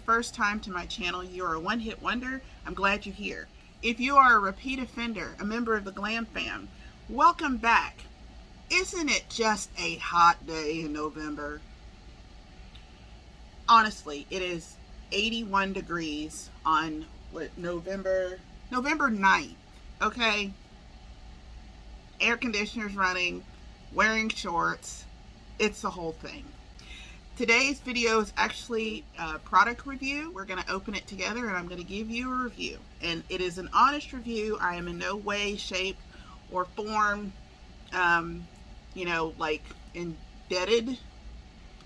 first time to my channel, you are a one-hit wonder, I'm glad you're here. If you are a repeat offender, a member of the GlamFam, welcome back. Isn't it just a hot day in November? Honestly, it is 81 degrees on November 9th, okay? Air conditioners running, wearing shorts, it's the whole thing. Today's video is actually a product review. We're going to open it together and I'm going to give you a review. And it is an honest review. I am in no way, shape, or form, like indebted.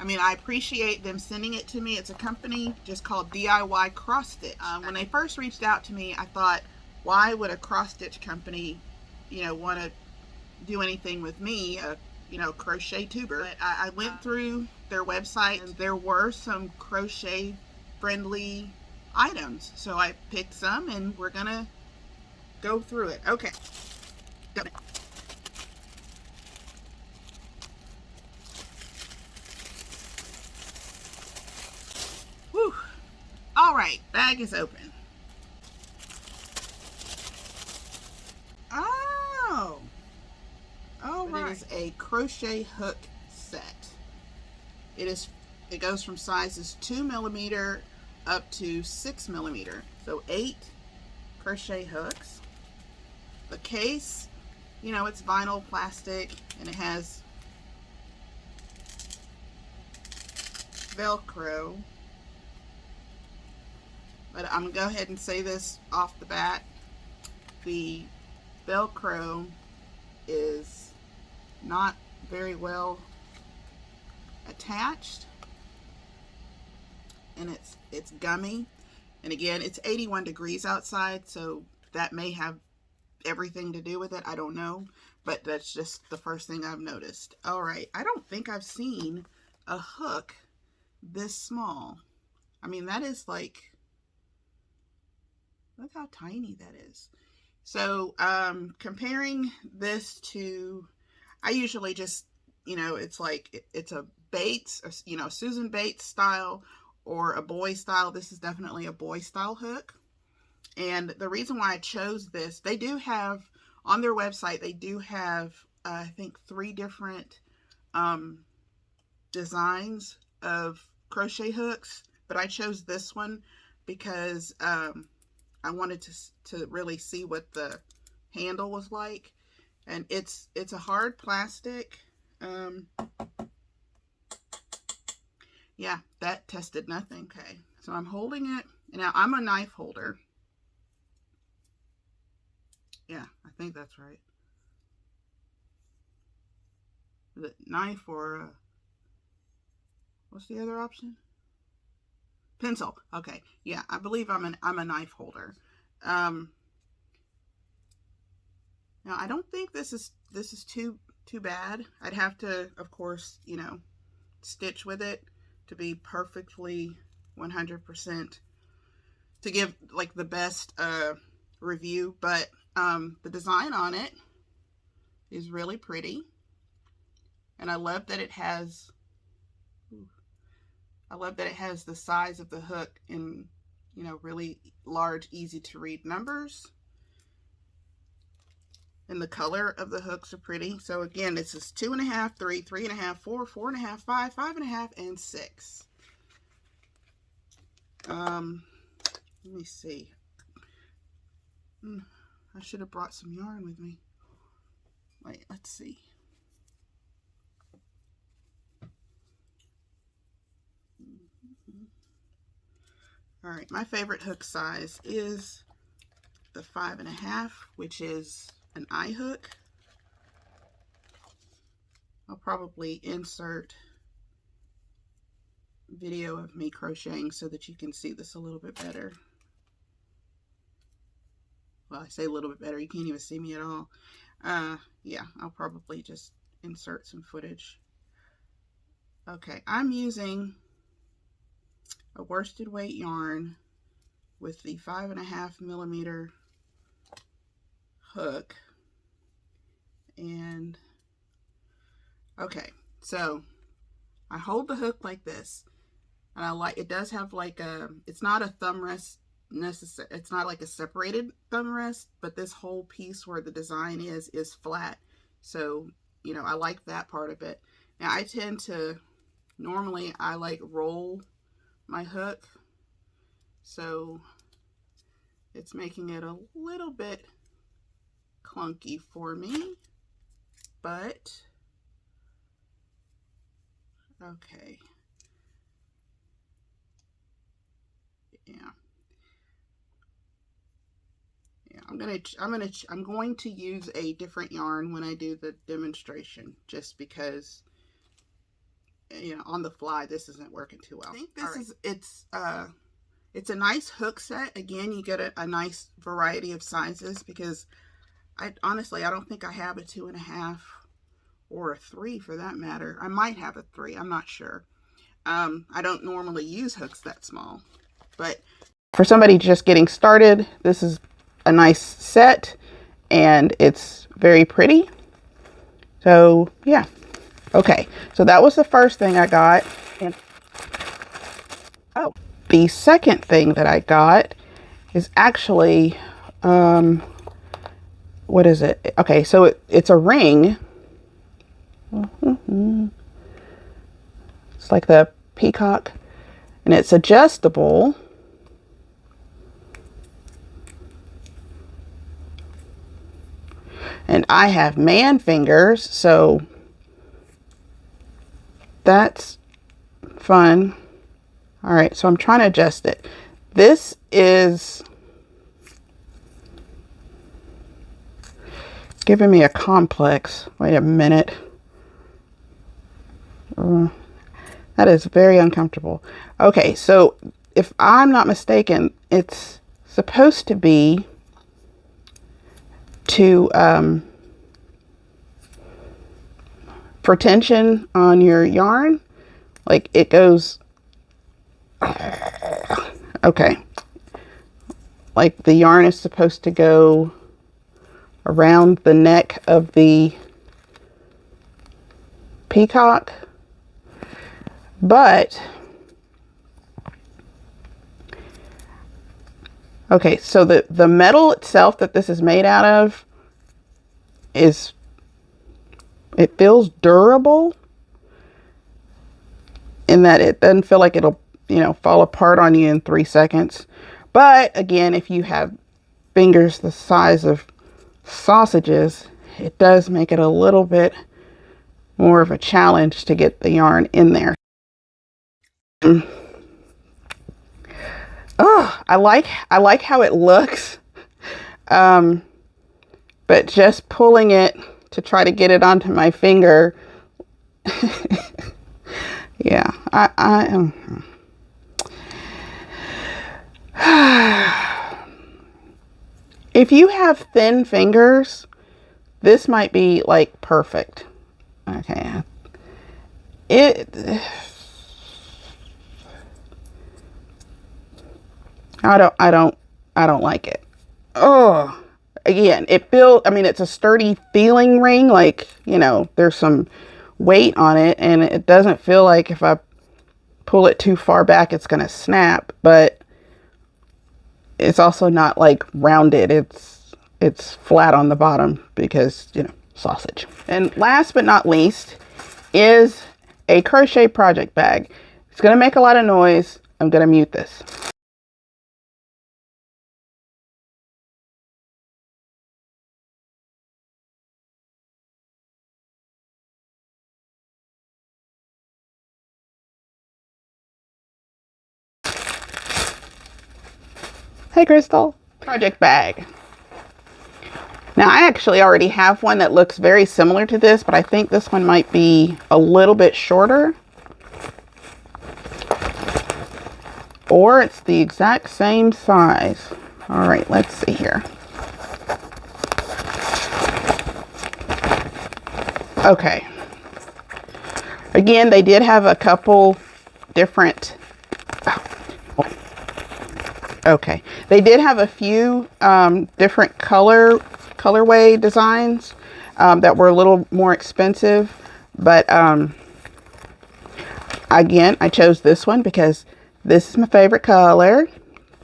I mean, I appreciate them sending it to me. It's a company just called DIY Cross Stitch. When they first reached out to me, I thought, why would a cross stitch company, want to do anything with me, a crochet tuber? But I went through their website and there were some crochet friendly items, so I picked some and we're gonna go through it. Okay, done it. Whew. All right, bag is open. Oh, all right. It is a crochet hook set. It goes from sizes 2mm up to 6mm. So 8 crochet hooks. The case, it's vinyl plastic and it has Velcro. But I'm gonna go ahead and say this off the bat. The Velcro is not very well attached, and it's gummy, and again, it's 81 degrees outside, so that may have everything to do with it. I don't know, but that's just the first thing I've noticed. All right, I don't think I've seen a hook this small. I mean, that is like, look how tiny that is. So comparing this to, I usually just, it's like, it's a Bates, or, Susan Bates style or a boy style. This is definitely a boy style hook. And the reason why I chose this, they do have, on their website, they do have, I think 3 different designs of crochet hooks, but I chose this one because I wanted to really see what the handle was like. And it's a hard plastic. Yeah, that tested nothing. Okay, so I'm holding it. Now, I'm a knife holder. Yeah, I think that's right. The knife or what's the other option? Pencil. Okay, yeah, I believe I'm a knife holder. Now, I don't think this is too bad. I'd have to, of course, stitch with it to be perfectly 100% to give like the best review, but the design on it is really pretty, and I love that it has the size of the hook in really large, easy to read numbers, and the color of the hooks are pretty. So again, this is 2.5, 3, 3.5, 4, 4.5, 5, 5.5, and 6. Let me see. I should have brought some yarn with me. Wait, let's see. All right, my favorite hook size is the 5.5, which is an eye hook. I'll probably insert video of me crocheting so that you can see this a little bit better. Well, I say a little bit better, you can't even see me at all. Yeah, I'll probably just insert some footage. Okay, I'm using a worsted weight yarn with the 5.5mm hook. And okay, so I hold the hook like this. And I like, it does have like a, it's not a thumb rest necessary. It's not like a separated thumb rest, but this whole piece where the design is flat. So, you know, I like that part of it. Now I tend to, normally I like roll my hook. So it's making it a little bit clunky for me, but okay. Yeah. Yeah, I'm going to use a different yarn when I do the demonstration, just because, you know, on the fly this isn't working too well. I think this is, it's a nice hook set. Again, you get a nice variety of sizes, because I honestly, I don't think I have a 2.5 or a 3 for that matter. I might have a 3, I'm not sure. I don't normally use hooks that small, but for somebody just getting started, this is a nice set and it's very pretty. So yeah. Okay, so that was the first thing I got. And oh, the second thing that I got is actually, what is it? Okay, so it's a ring. It's like the peacock, and it's adjustable. And I have man fingers, so that's fun. All right, so I'm trying to adjust it. This is giving me a complex. Wait a minute. That is very uncomfortable. Okay, so if I'm not mistaken, it's supposed to be to for tension on your yarn, like it goes, okay, like the yarn is supposed to go around the neck of the peacock, but okay, so the metal itself that this is made out of is, it feels durable in that it doesn't feel like it'll, you know, fall apart on you in 3 seconds. But again, if you have fingers the size of sausages, it does make it a little bit more of a challenge to get the yarn in there. Oh, I like how it looks, but just pulling it to try to get it onto my finger, yeah, I am. If you have thin fingers, this might be like perfect. Okay, I don't like it. Oh, again, it feels, I mean, it's a sturdy feeling ring, like, you know, there's some weight on it, and it doesn't feel like if I pull it too far back it's gonna snap, but it's also not like rounded. It's flat on the bottom because, you know, sausage. And last but not least is a crochet project bag. It's gonna make a lot of noise. I'm gonna mute this. Hey Crystal. Project bag. Now I actually already have one that looks very similar to this, but I think this one might be a little bit shorter. Or it's the exact same size. All right, let's see here. Okay. Again, they did have a couple different, okay, they did have a few different colorway designs that were a little more expensive, but again, I chose this one because This is my favorite color.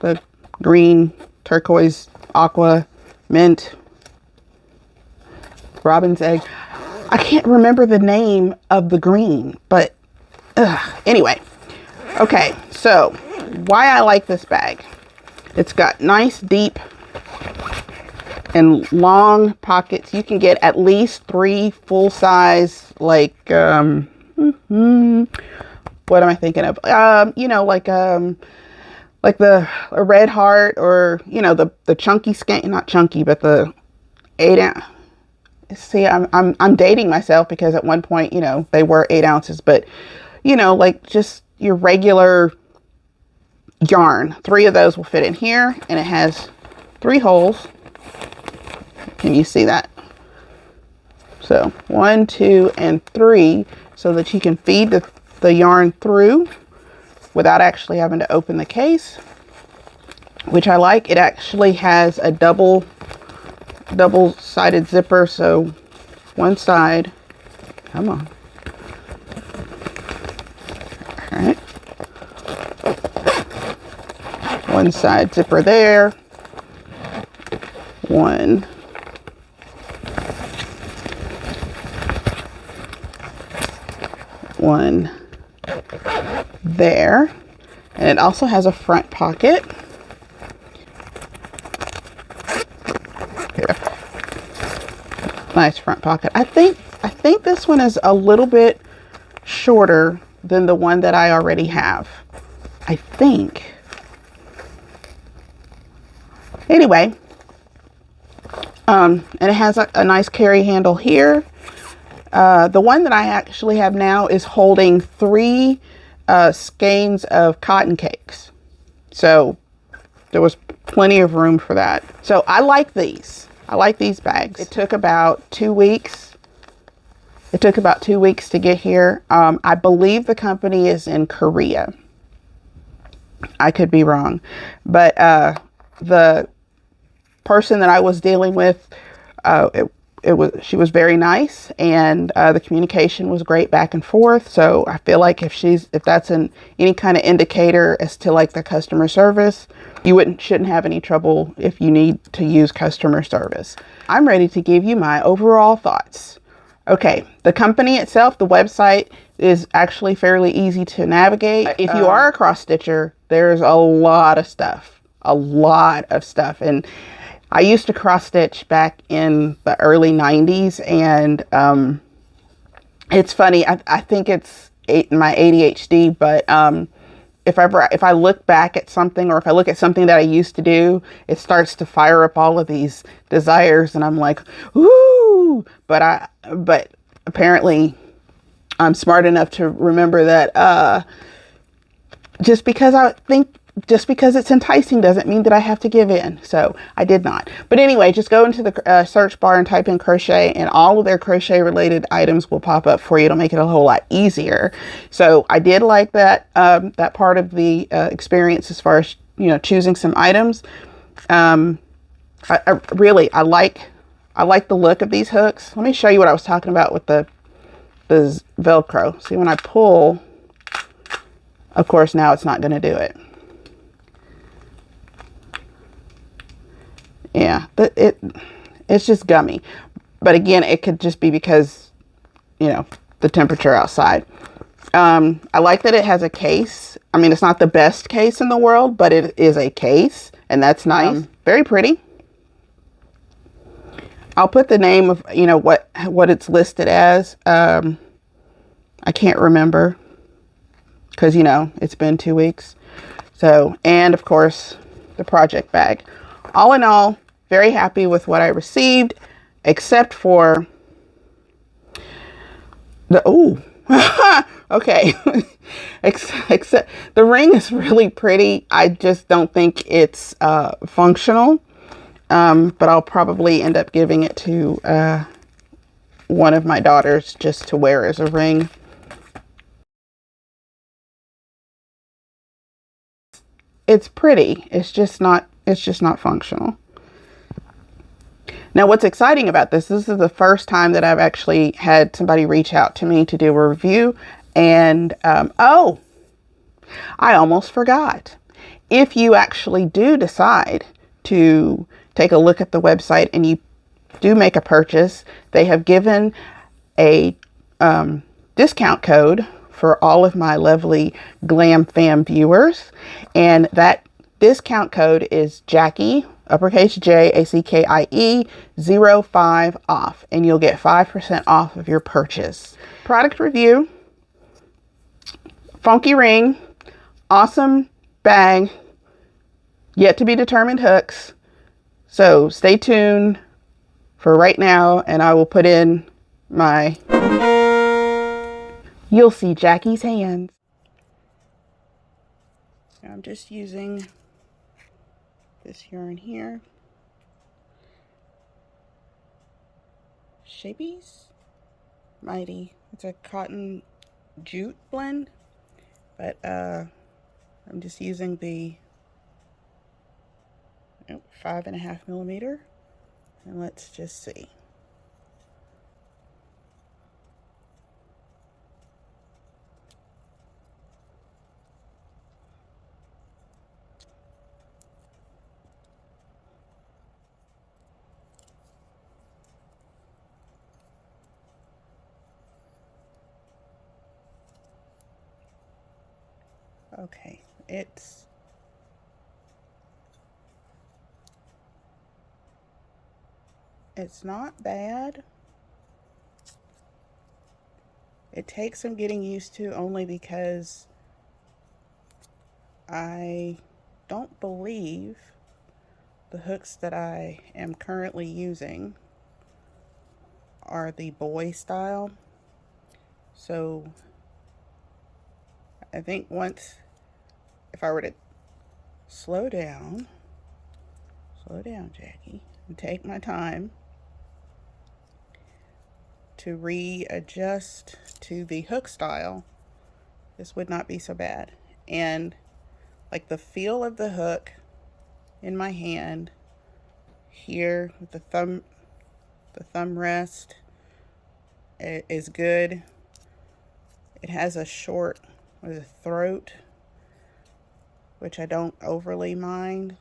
The green, turquoise, aqua, mint, robin's egg. I can't remember the name of the green, but anyway. Okay, so why I like this bag. It's got nice, deep, and long pockets. You can get at least 3 full-size, like, what am I thinking of? You know, like a red heart, or, you know, the chunky skein, not chunky, but the 8-ounce. See, I'm dating myself, because at one point, you know, they were 8 ounces, but, you know, like just your regular yarn. 3 of those will fit in here, and it has 3 holes. Can you see that? So 1, 2, and 3, so that you can feed the yarn through without actually having to open the case, which I like. It actually has a double-sided zipper, so one side, come on, all right, one side zipper there, one there, and it also has a front pocket. Here. Nice front pocket. I think this one is a little bit shorter than the one that I already have. I think. Anyway, and it has a nice carry handle here. The one that I actually have now is holding 3 skeins of cotton cakes. So there was plenty of room for that. So I like these. I like these bags. It took about 2 weeks. It took about 2 weeks to get here. I believe the company is in Korea. I could be wrong. But the person that I was dealing with, she was very nice, and the communication was great back and forth. So I feel like if that's any kind of indicator as to like the customer service, you shouldn't have any trouble if you need to use customer service. I'm ready to give you my overall thoughts. Okay, the company itself, the website, is actually fairly easy to navigate. If you are a cross stitcher, there's a lot of stuff, and I used to cross stitch back in the early 90s, and it's funny. I think it's my ADHD, but if I look back at something, or if I look at something that I used to do, it starts to fire up all of these desires, and I'm like, ooh! But apparently I'm smart enough to remember that just because it's enticing doesn't mean that I have to give in. So I did not. But anyway, just go into the search bar and type in crochet, and all of their crochet related items will pop up for you. It'll make it a whole lot easier. So I did like that part of the experience, as far as, you know, choosing some items. I like the look of these hooks. Let me show you what I was talking about with the Velcro. See, when I pull, of course, now it's not going to do it. Yeah, it's just gummy. But again, it could just be because, you know, the temperature outside. I like that it has a case. I mean, it's not the best case in the world, but it is a case, and that's nice. Very pretty. I'll put the name of, you know, what it's listed as. I can't remember, because, you know, it's been 2 weeks. So, and of course, the project bag. All in all, very happy with what I received, except for okay. Except the ring is really pretty. I just don't think it's functional. But I'll probably end up giving it to one of my daughters just to wear as a ring. It's pretty. It's just not functional. Now, what's exciting about this is the first time that I've actually had somebody reach out to me to do a review. And, oh, I almost forgot. If you actually do decide to take a look at the website and you do make a purchase, they have given a discount code for all of my lovely GlamFam viewers, and that discount code is Jackie, uppercase JACKIE 05 off, and you'll get 5% off of your purchase. Product review: funky ring, awesome bag, yet to be determined hooks. So stay tuned for right now, and I will put in my, you'll see Jackie's hands. I'm just using this yarn here. Shapies? Mighty. It's a cotton jute blend, but I'm just using the 5.5 millimeter, and let's just see. Okay, it's not bad. It takes some getting used to, only because I don't believe the hooks that I am currently using are the boy style. So I think once, if I were to slow down, Jackie, and take my time to readjust to the hook style, this would not be so bad. And like the feel of the hook in my hand here with the thumb rest, it is good. It has a short throat, which I don't overly mind.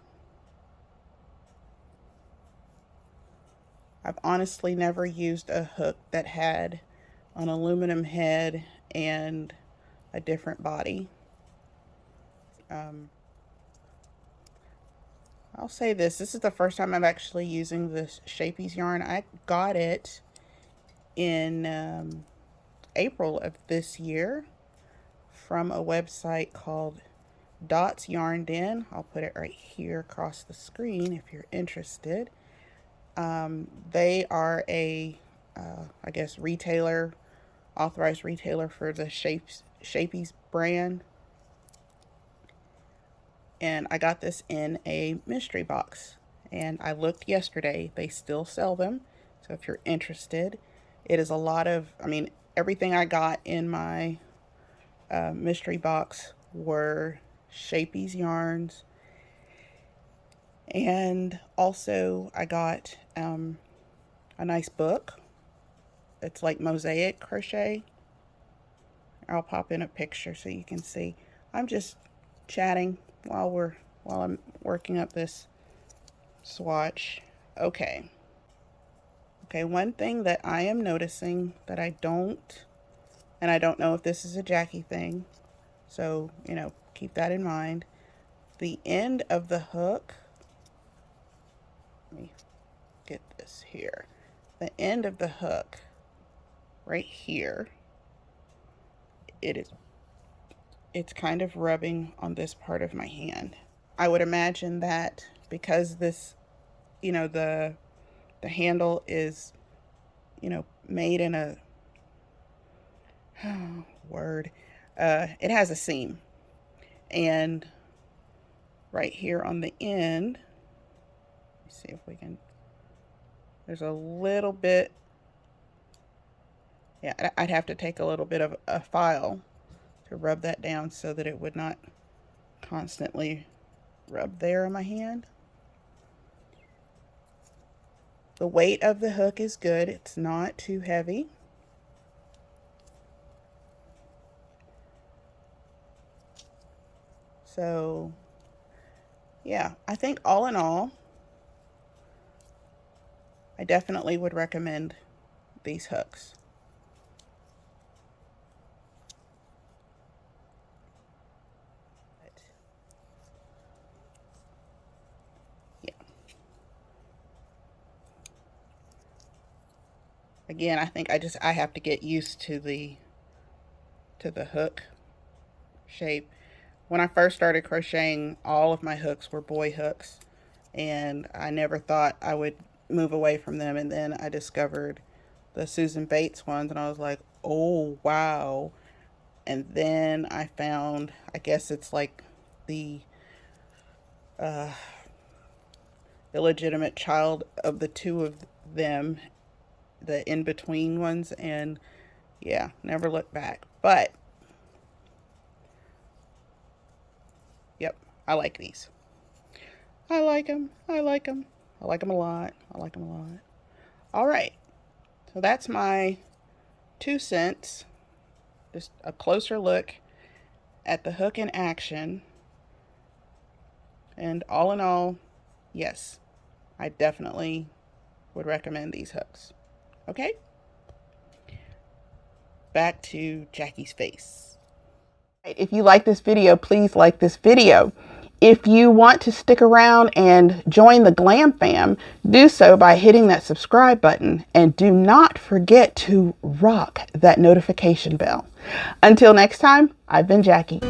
I've honestly never used a hook that had an aluminum head and a different body. I'll say this is the first time I'm actually using this Shapies yarn. I got it in April of this year from a website called Dots Yarn Den. I'll put it right here across the screen if you're interested. They are a, I guess, retailer, authorized retailer for the Shapies brand. And I got this in a mystery box. And I looked yesterday. They still sell them. So if you're interested, it is a lot of, I mean, everything I got in my mystery box were Shapies yarns. And also I got a nice book. It's like mosaic crochet. I'll pop in a picture so you can see. I'm just chatting while I'm working up this swatch. Okay, one thing that I am noticing that I don't know if this is a Jackie thing, so keep that in mind. The end of the hook, let me get this here. The end of the hook right here, it's kind of rubbing on this part of my hand. I would imagine that because this, the handle is, made in a it has a seam, and right here on the end, let's see if we can, there's a little bit, yeah, I'd have to take a little bit of a file to rub that down so that it would not constantly rub there on my hand. The weight of the hook is good. It's not too heavy. So yeah, I think all in all, I definitely would recommend these hooks. Yeah. Again, I think I have to get used to the hook shape. When I first started crocheting, all of my hooks were boy hooks, and I never thought I would move away from them. And then I discovered the Susan Bates ones, and I was like, oh wow. And then I found, I guess it's like the illegitimate child of the two of them, the in between ones, and yeah, never looked back. But yep, I like these. I like them. I like them. I like them a lot. I like them a lot. All right. So that's my 2 cents. Just a closer look at the hook in action. And all in all, yes, I definitely would recommend these hooks. Okay? Back to Jackie's face. If you like this video, please like this video. If you want to stick around and join the GlamFam, do so by hitting that subscribe button, and do not forget to rock that notification bell. Until next time, I've been Jackie.